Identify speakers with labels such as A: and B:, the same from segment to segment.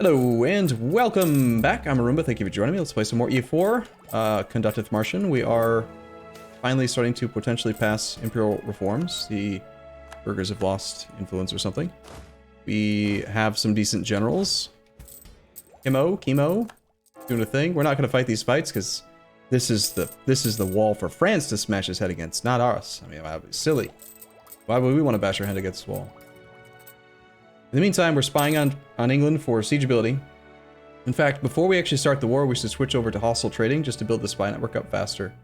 A: Hello and welcome back. I'm Arumba. Thank you for joining me. Let's play some more EU4. Conduct Dithmarschen. We are finally starting to potentially pass imperial reforms. The burghers have lost influence or something. We have some decent generals. Chemo, doing a thing. We're not going to fight these fights because this is the wall for France to smash his head against, not us. I mean, that would be silly. Why would we want to bash our head against the wall? In the meantime, we're spying on England for siegeability. In fact, before we actually start the war, we should switch over to hostile trading just to build the spy network up faster.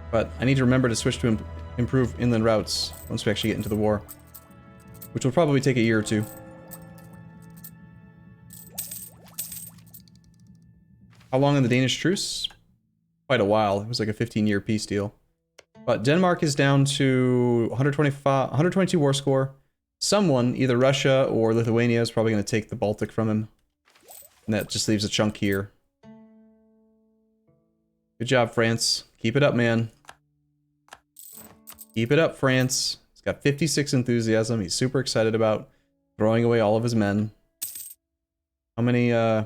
A: But I need to remember to switch to improve inland routes once we actually get into the war, which will probably take a year or two. How long in the Danish truce? Quite a while. It was like a 15-year peace deal. But Denmark is down to 122 war score. Someone, either Russia or Lithuania, is probably going to take the Baltic from him. And that just leaves a chunk here. Good job, France. Keep it up, man. Keep it up, France. He's got 56 enthusiasm. He's super excited about throwing away all of his men. How many, does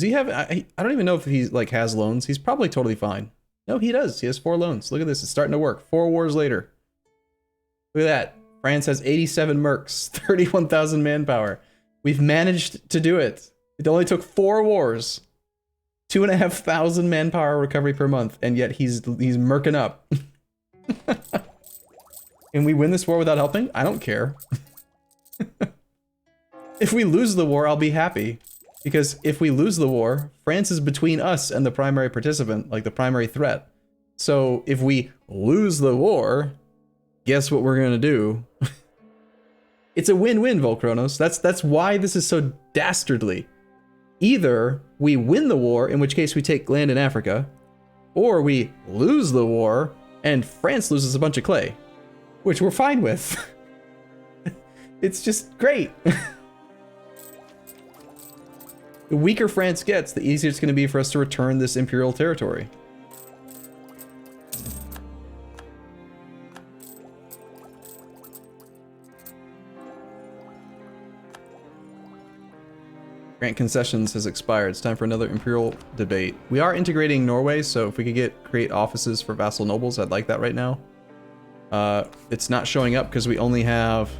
A: he have... I don't even know if he, like, has loans. He's probably totally fine. No, he does. He has 4 loans. Look at this. It's starting to work. 4 wars later. Look at that. France has 87 mercs, 31,000 manpower. We've managed to do it. It only took 4 wars, 2,500 manpower recovery per month, and yet he's merking up. Can we win this war without helping? I don't care. If we lose the war, I'll be happy. Because if we lose the war, France is between us and the primary participant, like the primary threat. So if we lose the war, guess what we're gonna do? It's a win-win, Volcronos. That's why this is so dastardly. Either we win the war, in which case we take land in Africa, or we lose the war and France loses a bunch of clay, which we're fine with. It's just great. The weaker France gets, the easier it's going to be for us to return this imperial territory. Grant concessions has expired. It's time for another imperial debate. We are integrating Norway, so if we could create offices for vassal nobles, I'd like that right now. It's not showing up because we only have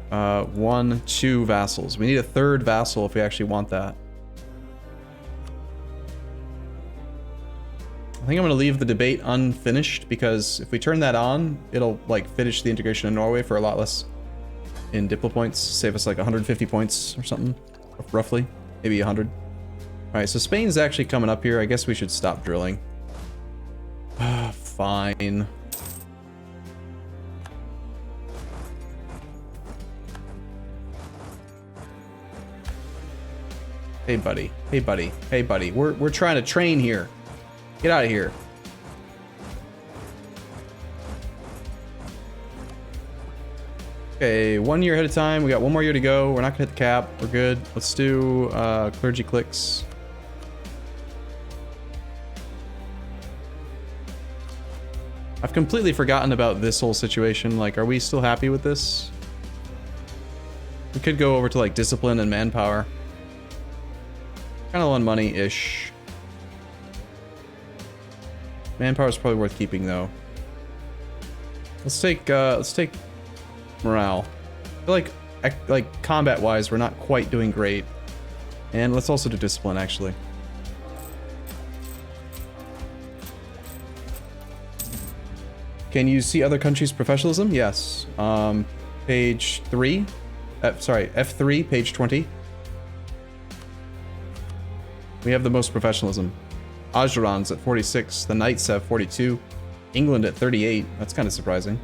A: 2 vassals. We need a 3rd vassal if we actually want that. I think I'm going to leave the debate unfinished because if we turn that on, it'll like finish the integration of Norway for a lot less in diplo points, save us like 150 points or something. Roughly, maybe 100. Alright, so Spain's actually coming up here. I guess we should stop drilling. Fine. Hey buddy, hey buddy, hey buddy. We're trying to train here. Get out of here. Okay, 1 year ahead of time. We got 1 more year to go. We're not gonna hit the cap. We're good. Let's do clergy clicks. I've completely forgotten about this whole situation. Like, are we still happy with this? We could go over to like discipline and manpower. Kind of on money-ish. Manpower is probably worth keeping though. Let's take morale. I feel like combat-wise, we're not quite doing great. And let's also do discipline, actually. Can you see other countries' professionalism? Yes. Page 3. Sorry, F3, page 20. We have the most professionalism. Ajuran's at 46. The Knights have 42. England at 38. That's kind of surprising.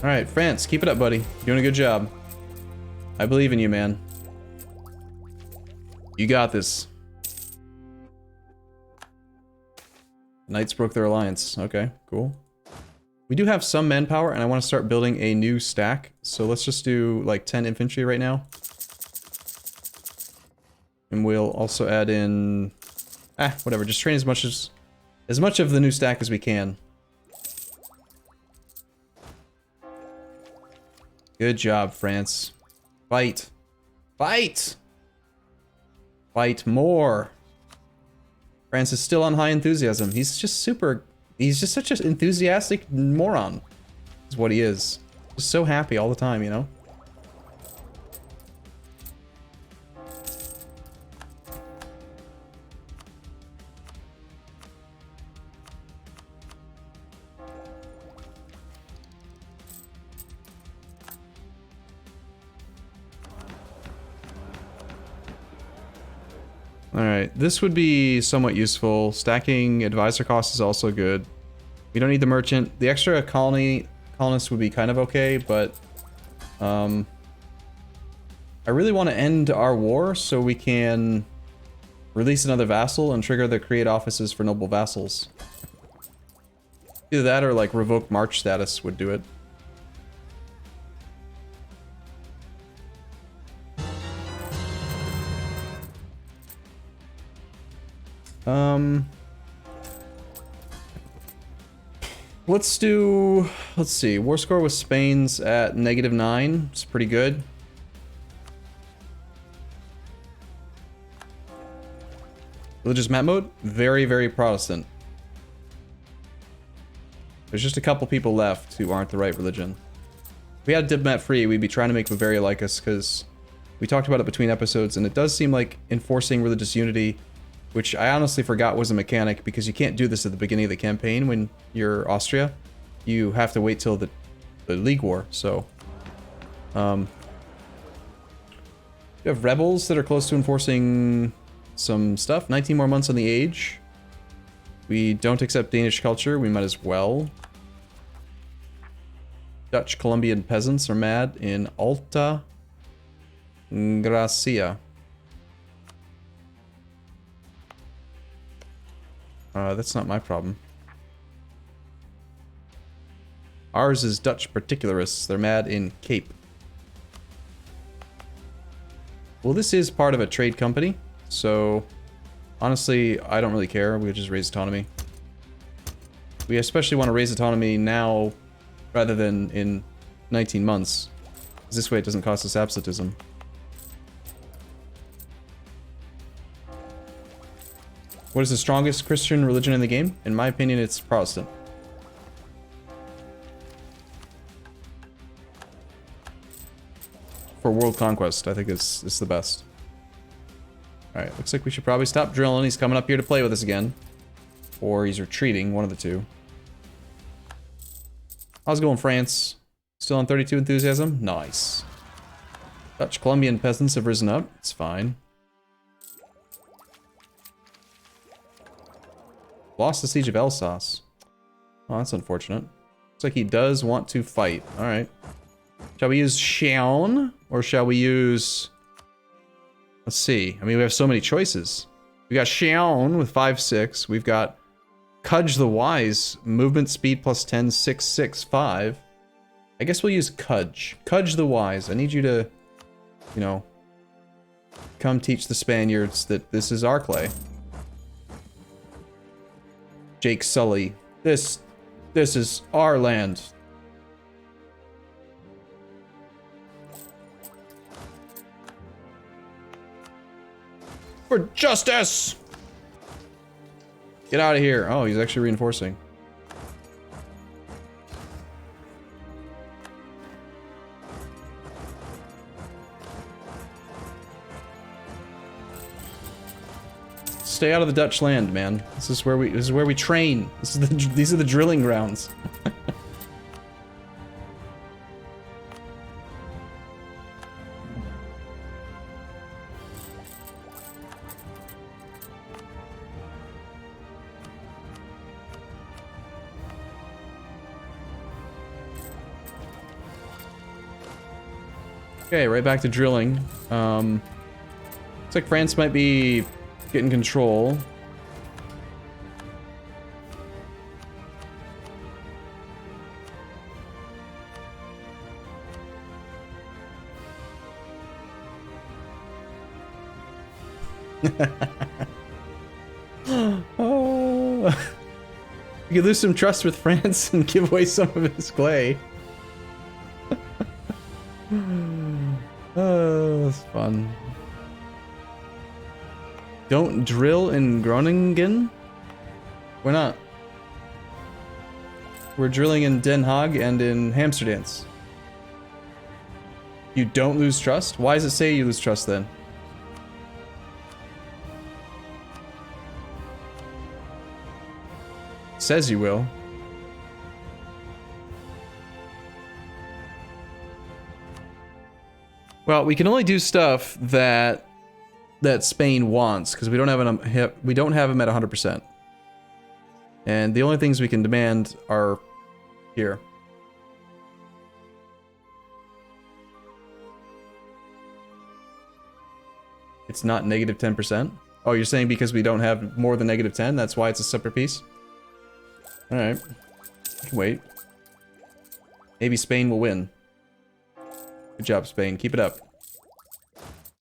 A: Alright, France, keep it up, buddy. You're doing a good job. I believe in you, man. You got this. Knights broke their alliance. Okay, cool. We do have some manpower, and I want to start building a new stack. So let's just do, like, 10 infantry right now. And we'll also add in... whatever. Just train as much of the new stack as we can. Good job, France. Fight. Fight! Fight more. France is still on high enthusiasm. He's just such an enthusiastic moron. Is what he is. Just so happy all the time, you know? Alright, this would be somewhat useful. Stacking advisor cost is also good. We don't need the merchant. The extra colonists would be kind of okay, but I really want to end our war so we can release another vassal and trigger the create offices for noble vassals. Either that or like revoke march status would do it. Let's see, war score with Spain's at -9, it's pretty good. Religious map mode, very, very Protestant. There's just a couple people left who aren't the right religion. If we had diplomat free, we'd be trying to make Bavaria like us, because we talked about it between episodes, and it does seem like enforcing religious unity, which I honestly forgot was a mechanic, because you can't do this at the beginning of the campaign when you're Austria. You have to wait till the League War, so... You have rebels that are close to enforcing some stuff. 19 more months on the age. We don't accept Danish culture, we might as well. Dutch Colombian peasants are mad in Alta Gracia. That's not my problem. Ours is Dutch particularists. They're mad in Cape. Well, this is part of a trade company, so honestly, I don't really care. We just raise autonomy. We especially want to raise autonomy now rather than in 19 months. Because this way it doesn't cost us absolutism. What is the strongest Christian religion in the game? In my opinion, it's Protestant. For world conquest, I think it's the best. Alright, looks like we should probably stop drilling. He's coming up here to play with us again. Or he's retreating, one of the two. How's it going, France? Still on 32 enthusiasm? Nice. Dutch Colombian peasants have risen up. It's fine. Lost the siege of Alsace. Oh, that's unfortunate. Looks like he does want to fight. Alright. Shall we use Sjaelland? Or shall we use... Let's see. I mean, we have so many choices. We got Sjaelland with 5-6. We've got Cudge the Wise. Movement speed plus 10, 6, 6, 5. I guess we'll use Cudge. Cudge the Wise. I need you to, you know, come teach the Spaniards that this is our clay. Jake Sully. This is our land. For justice! Get out of here. Oh, he's actually reinforcing. Stay out of the Dutch land, man. This is where we train. These are the drilling grounds. Okay, right back to drilling. Looks like France might be getting control. Oh. You could lose some trust with France and give away some of his clay. that's fun. Don't drill in Groningen? Why not? We're drilling in Den Haag and in Amsterdam. You don't lose trust? Why does it say you lose trust then? It says you will. Well, we can only do stuff that Spain wants because we don't have them at 100%. And the only things we can demand are here. It's not negative 10%. Oh, you're saying because we don't have more than negative 10, that's why it's a separate piece? Alright. Wait. Maybe Spain will win. Good job, Spain. Keep it up.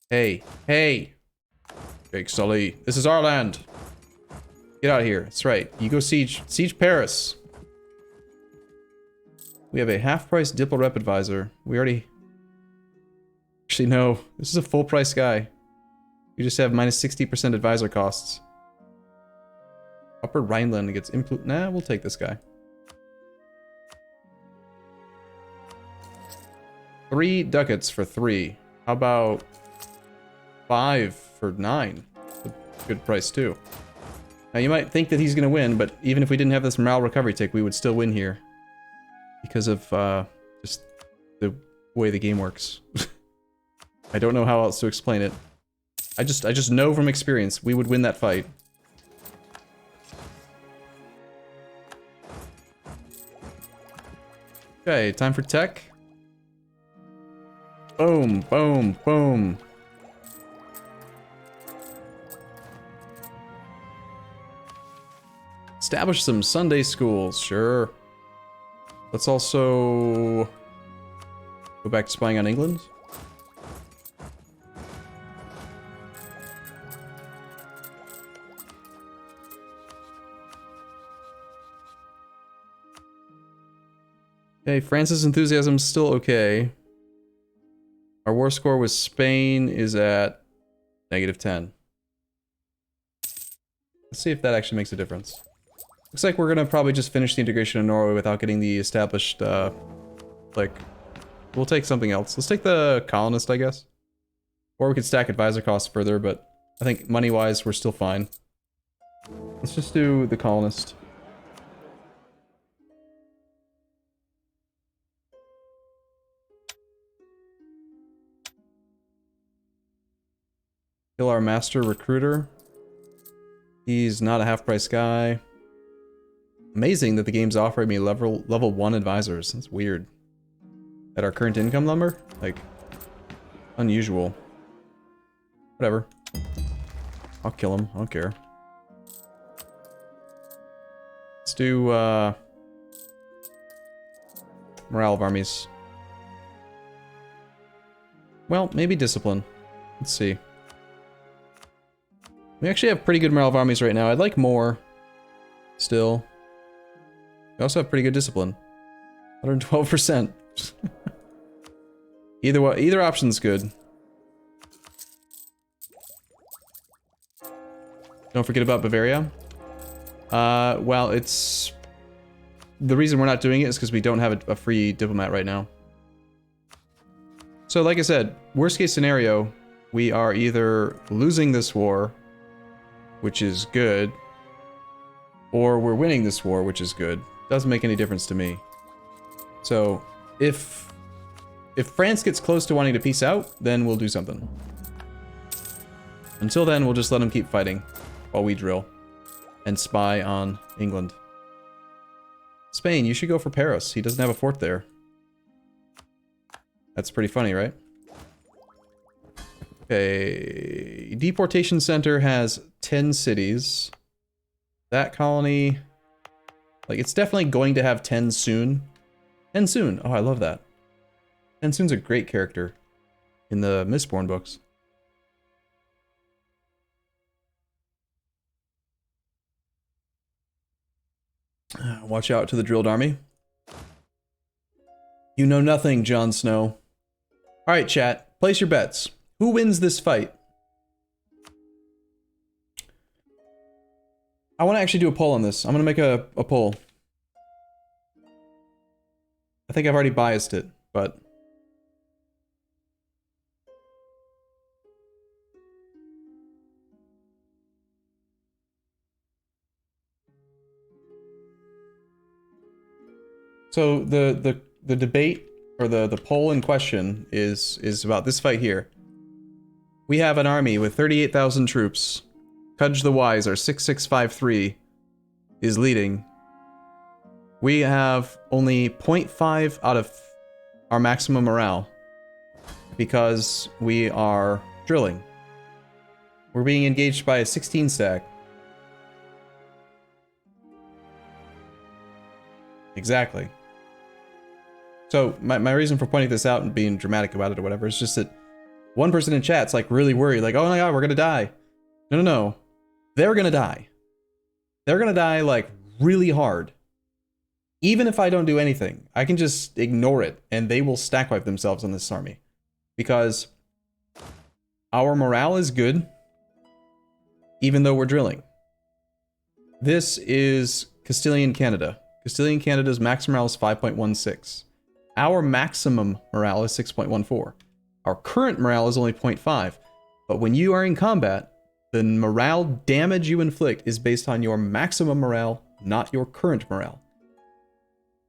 A: Hey. Hey! Big Sully. This is our land. Get out of here. That's right. You go siege Paris. We have a half-price Diplo rep advisor. We already... Actually, no. This is a full-price guy. We just have minus 60% advisor costs. Upper Rhineland gets influ... Nah, we'll take this guy. 3 ducats for 3. How about 5 for 9? A good price, too. Now, you might think that he's going to win, but even if we didn't have this morale recovery tick, we would still win here. Because of, just the way the game works. I don't know how else to explain it. I just know from experience, we would win that fight. Okay, time for tech. Boom, boom, boom. Establish some Sunday schools, sure. Let's also go back to spying on England. Okay, France's enthusiasm's still okay. Our war score with Spain is at negative 10. Let's see if that actually makes a difference. Looks like we're gonna probably just finish the integration of Norway without getting the established, like... We'll take something else. Let's take the colonist, I guess. Or we could stack advisor costs further, but I think money-wise, we're still fine. Let's just do the colonist. Kill our master recruiter. He's not a half-price guy. Amazing that the game's offering me level 1 advisors. That's weird. At our current income number? Like, unusual. Whatever. I'll kill him. I don't care. Let's do, morale of armies. Well, maybe discipline. Let's see. We actually have pretty good morale of armies right now. I'd like more. Still. We also have pretty good discipline. 112%. Either option's good. Don't forget about Bavaria. Well, it's... The reason we're not doing it is because we don't have a free diplomat right now. So, like I said, worst case scenario, we are either losing this war, which is good, or we're winning this war, which is good. Doesn't make any difference to me. So, if France gets close to wanting to peace out, then we'll do something. Until then, we'll just let them keep fighting while we drill and spy on England. Spain, you should go for Paris. He doesn't have a fort there. That's pretty funny, right? Okay, deportation center has 10 cities. That colony, like, it's definitely going to have 10 soon. 10 soon. Oh, I love that. 10 soon's a great character in the Mistborn books. Watch out to the drilled army. You know nothing, Jon Snow. Alright, chat. Place your bets. Who wins this fight? I want to actually do a poll on this. I'm going to make a poll. I think I've already biased it, but... So the debate, or the poll in question is about this fight here. We have an army with 38,000 troops. Cudge the Wise, our 6653, is leading. We have only 0.5 out of our maximum morale because we are drilling. We're being engaged by a 16 stack. Exactly. So my reason for pointing this out and being dramatic about it or whatever is just that one person in chat's like really worried, like, oh my god, we're gonna die. No. They're gonna die. They're gonna die like really hard. Even if I don't do anything, I can just ignore it and they will stack wipe themselves on this army. Because our morale is good, even though we're drilling. This is Castilian Canada. Castilian Canada's max morale is 5.16. Our maximum morale is 6.14. Our current morale is only 0.5. But when you are in combat, the morale damage you inflict is based on your maximum morale, not your current morale.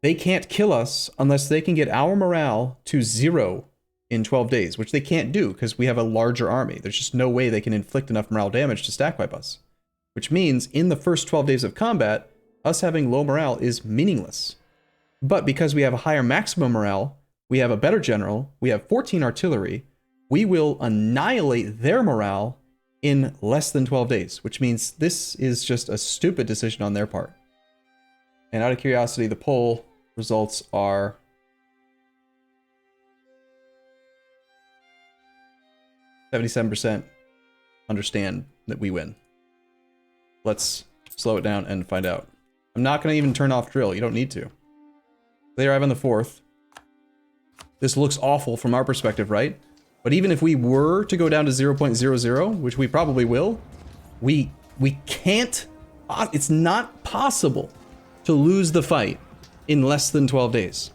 A: They can't kill us unless they can get our morale to 0 in 12 days, which they can't do because we have a larger army. There's just no way they can inflict enough morale damage to stack wipe us. Which means in the first 12 days of combat, us having low morale is meaningless. But because we have a higher maximum morale, we have a better general, we have 14 artillery, we will annihilate their morale in less than 12 days, which means this is just a stupid decision on their part. And out of curiosity, the poll results are 77% understand that we win. Let's slow it down and find out. I'm not going to even turn off drill. You don't need to. They arrive on the 4th. This looks awful from our perspective, right? But even if we were to go down to 0.00, which we probably will, we can't, it's not possible to lose the fight in less than 12 days.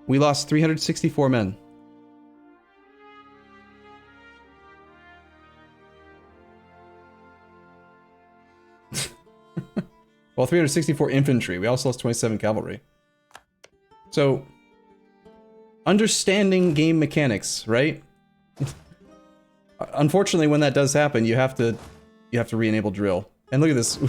A: We lost 364 men. Well, 364 infantry. We also lost 27 cavalry. So, understanding game mechanics, right? Unfortunately, when that does happen, you have to re-enable drill. And look at this.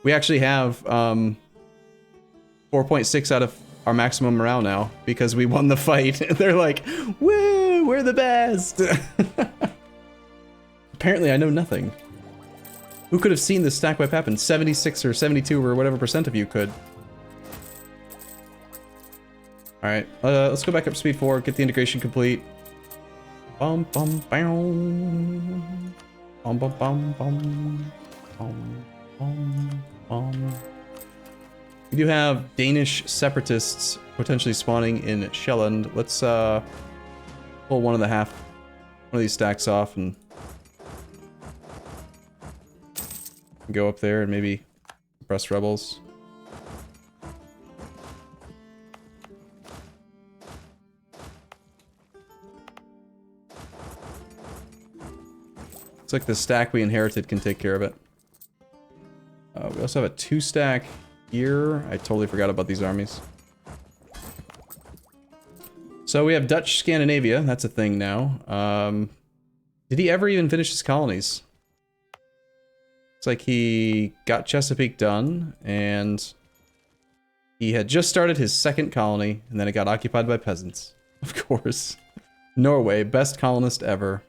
A: We actually have 4.6 out of our maximum morale now because we won the fight. They're like, woo, we're the best. Apparently, I know nothing. Who could have seen this stack wipe happen? 76 or 72 or whatever percent of you could. Alright, let's go back up to speed 4, get the integration complete. Bum bum bum. Bum bum bum bum. Bum bum bum. We do have Danish separatists potentially spawning in Sjaelland. Let's pull one of these stacks off and go up there and maybe suppress rebels. Looks like the stack we inherited can take care of it. We also have a 2-stack here. I totally forgot about these armies. So we have Dutch Scandinavia. That's a thing now. Did he ever even finish his colonies? It's like he got Chesapeake done, and he had just started his 2nd colony, and then it got occupied by peasants. Of course. Norway, best colonist ever.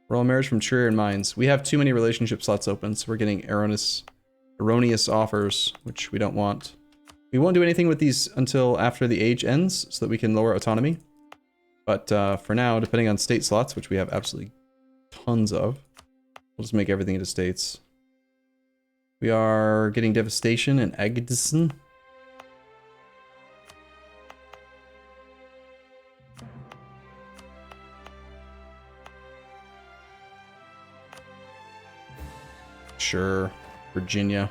A: Royal marriage from Trier and Mines. We have too many relationship slots open, so we're getting erroneous offers, which we don't want. We won't do anything with these until after the age ends, so that we can lower autonomy. But for now, depending on state slots, which we have absolutely tons of, we'll just make everything into states. We are getting devastation in Agdison. Sure, Virginia.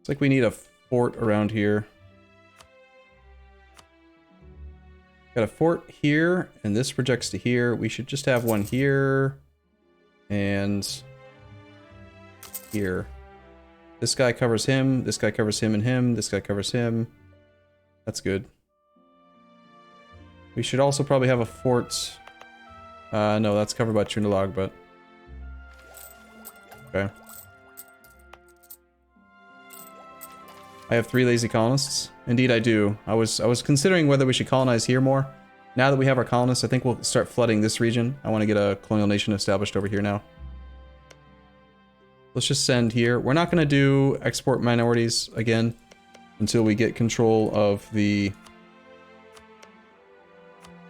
A: It's like we need a fort around here. Got a fort here, and this projects to here. We should just have one here and here. This guy covers him, this guy covers him and him, this guy covers him. That's good. We should also probably have a fort. No, that's covered by Trundelag, but okay. I have 3 lazy colonists. Indeed, I do. I was considering whether we should colonize here more. Now that we have our colonists, I think we'll start flooding this region. I want to get a colonial nation established over here now. Let's just send here. We're not going to do export minorities again until we get control of the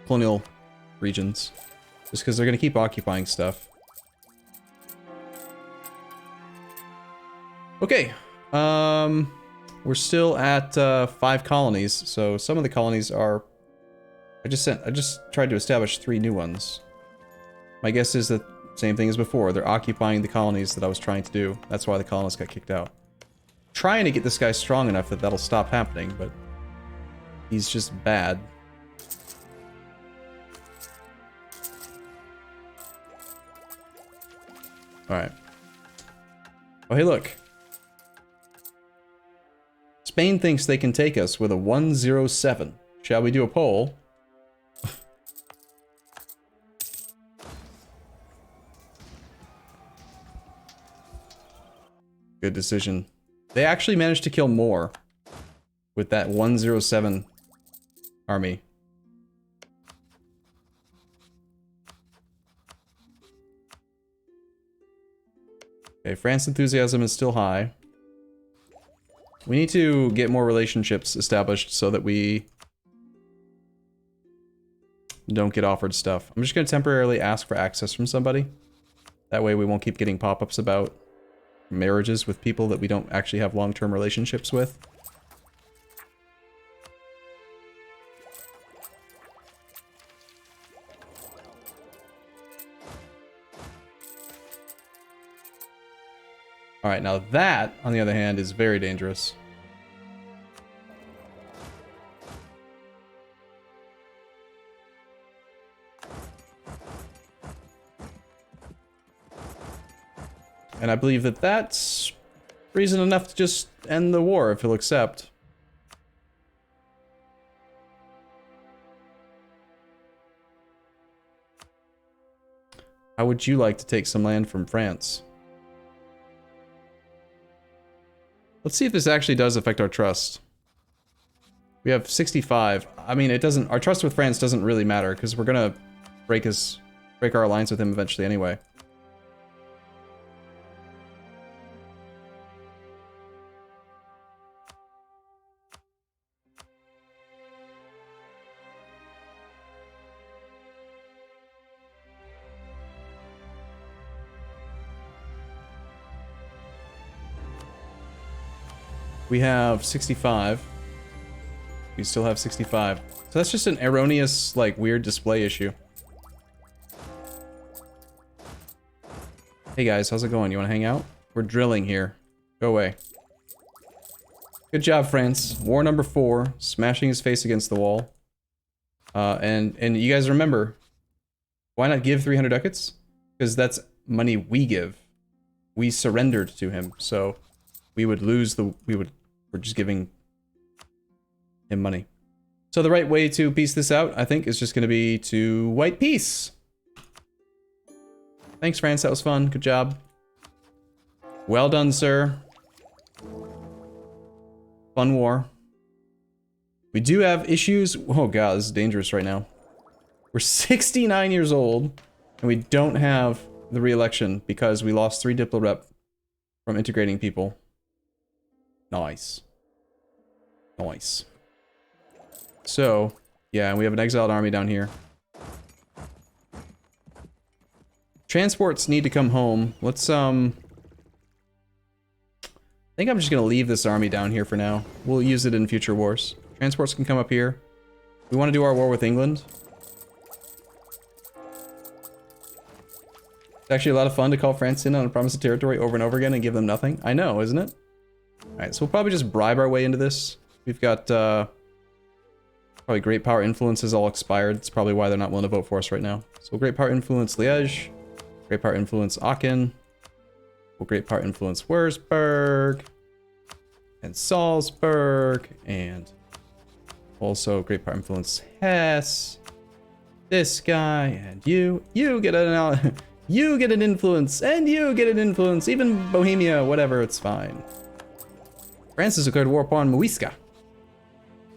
A: colonial regions. Just because they're going to keep occupying stuff. Okay. We're still at 5 colonies, so some of the colonies are... I just tried to establish 3 new ones. My guess is that same thing as before. They're occupying the colonies that I was trying to do. That's why the colonists got kicked out. Trying to get this guy strong enough that that'll stop happening, but he's just bad. Alright. Oh, hey, look. Spain thinks they can take us with a 107. Shall we do a poll? Good decision. They actually managed to kill more with that 107 army. Okay, France enthusiasm is still high. We need to get more relationships established so that we don't get offered stuff. I'm just going to temporarily ask for access from somebody. That way we won't keep getting pop-ups about marriages with people that we don't actually have long-term relationships with. Alright, now that, on the other hand, is very dangerous. And I believe that that's reason enough to just end the war if he'll accept. How would you like to take some land from France? Let's see if this actually does affect our trust. We have 65. I mean, it doesn't. Our trust with France doesn't really matter because we're gonna break our alliance with him eventually anyway. We have 65. We still have 65. So that's just an erroneous, like, weird display issue. Hey guys, how's it going? You wanna hang out? We're drilling here. Go away. Good job, France. War number 4. Smashing his face against the wall. And you guys remember, why not give 300 ducats? Because that's money we give. We surrendered to him, so we would lose the... We're just giving him money. So the right way to piece this out, I think, is just going to be to white peace. Thanks, France. That was fun. Good job. Well done, sir. Fun war. We do have issues. Oh, God, this is dangerous right now. We're 69 years old, and we don't have the re-election because we lost 3 Diplo rep from integrating people. Nice. Nice. So, Yeah, and we have an exiled army down here. Transports need to come home. Let's, I think I'm just gonna leave this army down here for now. We'll use it in future wars. Transports can come up here. We want to do our war with England. It's actually a lot of fun to call France in on a promise of territory over and over again and give them nothing. I know, isn't it? Alright, so we'll probably just bribe our way into this. We've got, probably Great Power Influence is all expired. That's probably why they're not willing to vote for us right now. So Great Power Influence Liège. Great Power Influence Aachen. We'll Great Power Influence Würzburg. And Salzburg. And also Great Power Influence Hesse. This guy. And you. You get an you get an influence. And you get an influence. Even Bohemia. Whatever. It's fine. France has declared war upon Muisca.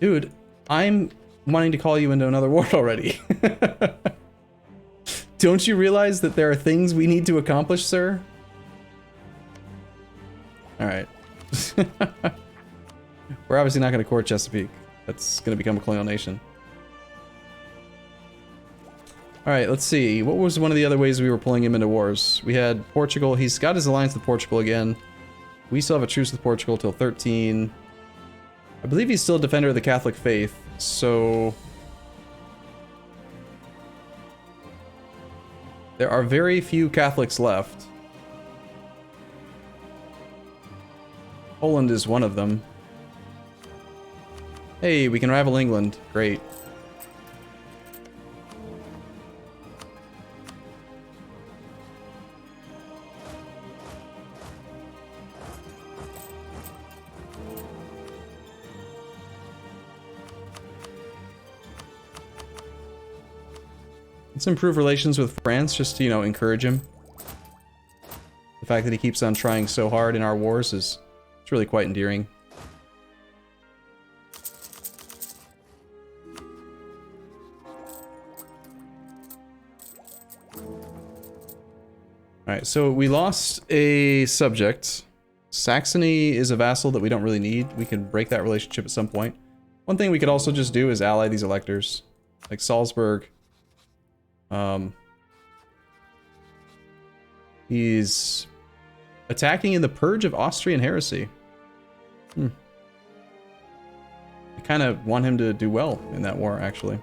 A: Dude, I'm wanting to call you into another war already. Don't you realize that there are things we need to accomplish, sir? Alright. We're obviously not going to court Chesapeake. That's going to become a colonial nation. Alright, let's see. What was one of the other ways we were pulling him into wars? We had Portugal. He's got his alliance with Portugal again. We still have a truce with Portugal till 13. I believe he's still a defender of the Catholic faith, so... There are very few Catholics left. Poland is one of them. Hey, we can rival England. Great. Let's improve relations with France just to, you know, encourage him. The fact that he keeps on trying so hard in our wars is it's really quite endearing. Alright, so we lost a subject. Saxony is a vassal that we don't really need. We can break that relationship at some point. One thing we could also just do is ally these electors. Like Salzburg. He's attacking in the Purge of Austrian heresy. I kind of want him to do well in that war, actually.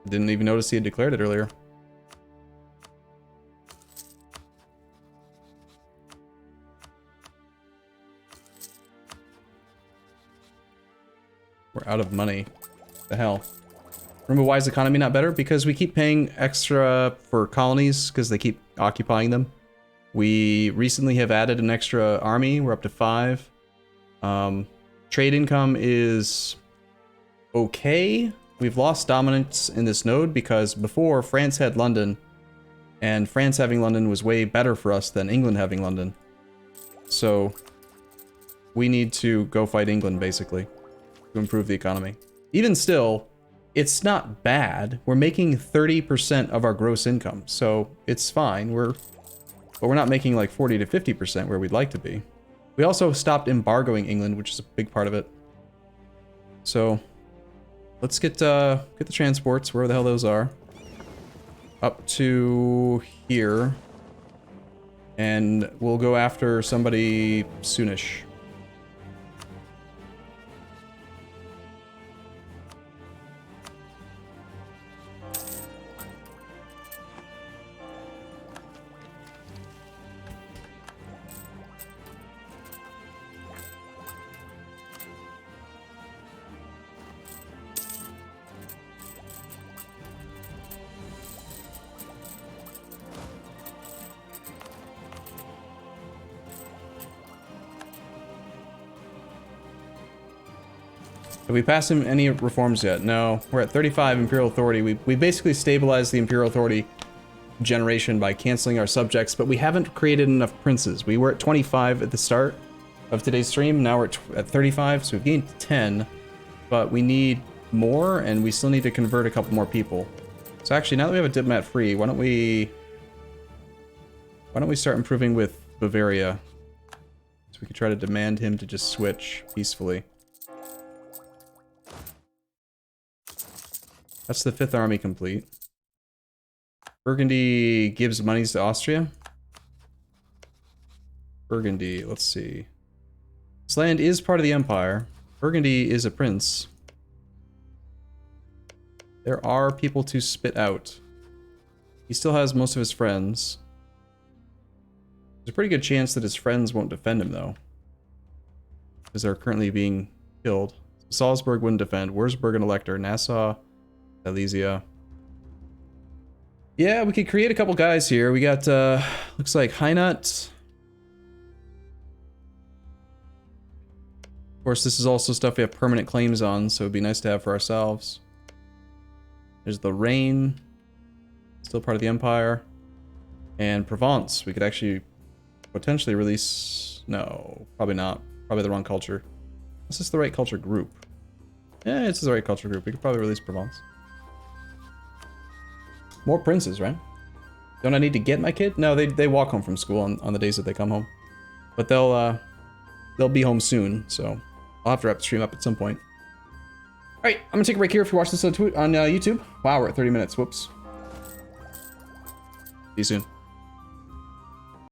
A: Didn't even notice he had declared it earlier. We're out of money. What the hell? Remember, why is the economy not better? Because we keep paying extra for colonies because they keep occupying them. We recently have added an extra army. We're up to 5. Trade income is okay. We've lost dominance in this node because before France had London, and France having London was way better for us than England having London. So we need to go fight England, basically, to improve the economy. Even still, it's not bad. We're making 30% of our gross income, so it's fine. But we're not making like 40 to 50% where we'd like to be. We also stopped embargoing England, which is a big part of it. So let's get the transports, wherever the hell those are, up to here, and we'll go after somebody soonish. Have we passed him any reforms yet? No. We're at 35 Imperial Authority. We basically stabilized the Imperial Authority generation by canceling our subjects, but we haven't created enough princes. We were at 25 at the start of today's stream. Now we're at 35, so we've gained 10, but we need more, and we still need to convert a couple more people. So actually, now that we have a diplomat free, why don't we start improving with Bavaria? So we could try to demand him to just switch peacefully. That's the 5th army complete. Burgundy gives monies to Austria. Burgundy, let's see. This land is part of the empire. Burgundy is a prince. There are people to spit out. He still has most of his friends. There's a pretty good chance that his friends won't defend him, though. Because they're currently being killed. Salzburg wouldn't defend. Würzburg and Elector. Nassau, Silesia. Yeah, we could create a couple guys here. We got, looks like Hainaut. Of course, this is also stuff we have permanent claims on, so it'd be nice to have for ourselves. There's the Rhine. Still part of the Empire. And Provence. We could actually potentially release... No, probably not. Probably the wrong culture. Is this the right culture group? Yeah, it's the right culture group. We could probably release Provence. More princes, right? Don't I need to get my kid? No, they walk home from school on the days that they come home. But they'll be home soon, so I'll have to wrap the stream up at some point. Alright, I'm gonna take a break here if you watch this on YouTube. Wow, we're at 30 minutes. Whoops. See you soon.